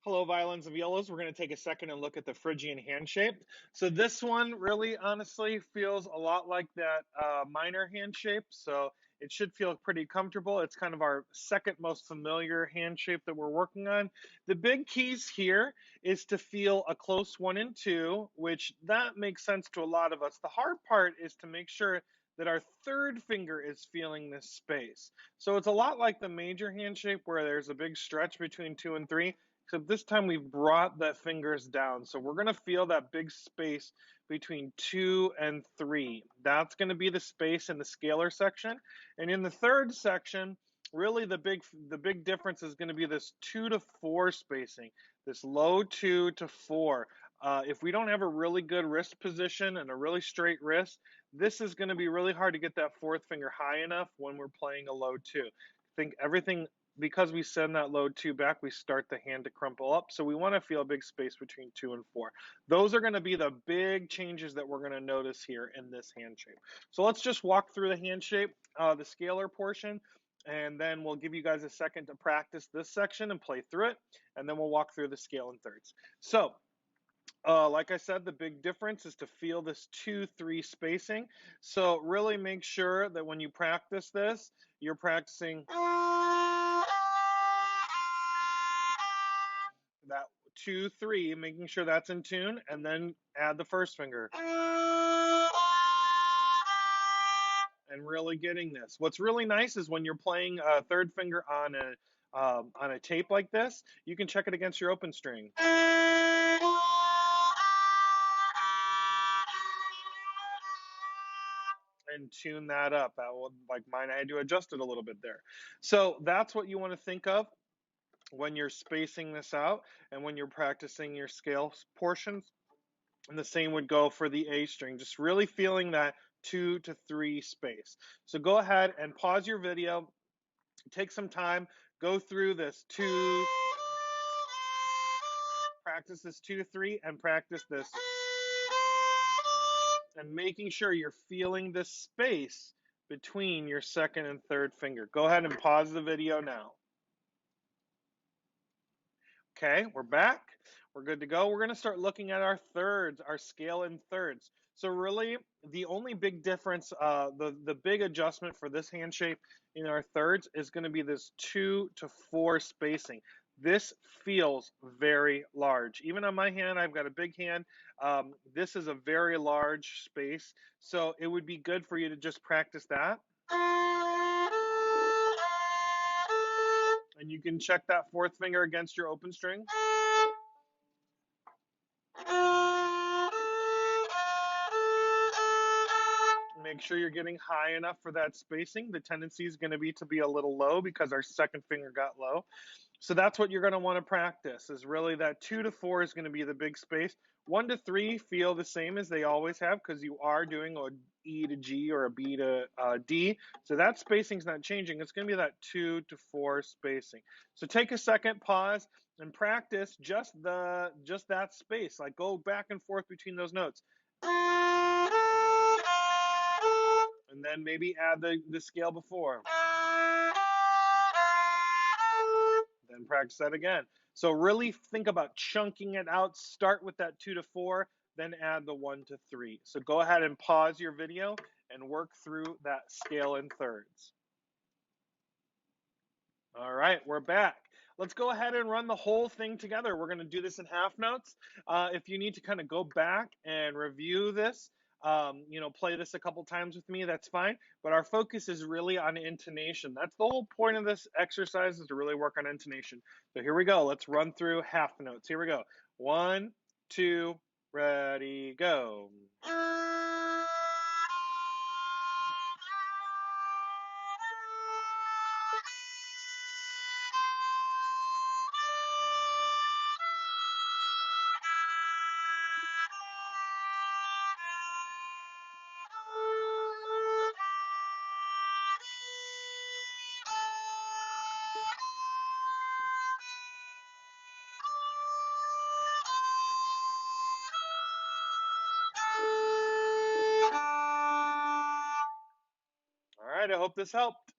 Hello, violins and violas. We're going to take a second and look at the Phrygian hand shape. So this one really honestly feels a lot like that minor hand shape. So it should feel pretty comfortable. It's kind of our second most familiar hand shape that we're working on. The big keys here is to feel a close 1 and 2, which that makes sense to a lot of us. The hard part is to make sure that our third finger is feeling this space. So it's a lot like the major hand shape where there's a big stretch between 2 and 3. Except this time we've brought the fingers down. So we're going to feel that big space between 2 and 3. That's going to be the space in the scalar section. And in the third section, really the big difference is going to be this 2 to 4 spacing, this low 2 to 4. If we don't have a really good wrist position and a really straight wrist, this is going to be really hard to get that fourth finger high enough when we're playing a low 2. Think everything, because we send that low 2 back, we start the hand to crumple up. So we want to feel a big space between 2 and 4. Those are going to be the big changes that we're going to notice here in this hand shape. So let's just walk through the hand shape, the scalar portion, and then we'll give you guys a second to practice this section and play through it, and then we'll walk through the scale in thirds. So like I said, the big difference is to feel this 2-3 spacing. So really make sure that when you practice this, you're practicing that 2-3, making sure that's in tune, and then add the first finger. And really getting this. What's really nice is when you're playing a third finger on a tape like this, you can check it against your open string. And tune that up. That will, like mine, I had to adjust it a little bit there. So that's what you want to think of when you're spacing this out and when you're practicing your scale portions. And the same would go for the A string, just really feeling that 2 to 3 space. So go ahead and pause your video, take some time, go through this 2, practice this 2 to 3, and practice this. And making sure you're feeling this space between your second and third finger. Go ahead and pause the video now. Okay, we're back. We're good to go. We're going to start looking at our thirds, our scale in thirds. So really, the only big difference, the big adjustment for this hand shape in our thirds is going to be this 2 to 4 spacing. This feels very large. Even on my hand, I've got a big hand. This is a very large space. So it would be good for you to just practice that. And you can check that fourth finger against your open string. Make sure you're getting high enough for that spacing. The tendency is going to be a little low because our second finger got low. So that's what you're going to want to practice, is really that 2 to 4 is going to be the big space. 1 to 3 feel the same as they always have because you are doing an E to G or a B to D. So that spacing is not changing. It's going to be that 2 to 4 spacing. So take a second, pause, and practice just that space. Like go back and forth between those notes. And then maybe add the scale before. Then practice that again. So really think about chunking it out. Start with that 2 to 4, then add the 1 to 3. So go ahead and pause your video and work through that scale in thirds. All right, we're back. Let's go ahead and run the whole thing together. We're going to do this in half notes. If you need to kind of go back and review this, play this a couple times with me, that's fine. But our focus is really on intonation. That's the whole point of this exercise, is to really work on intonation. So here we go. Let's run through half notes. Here we go. 1, 2, ready, go. All right, I hope this helped.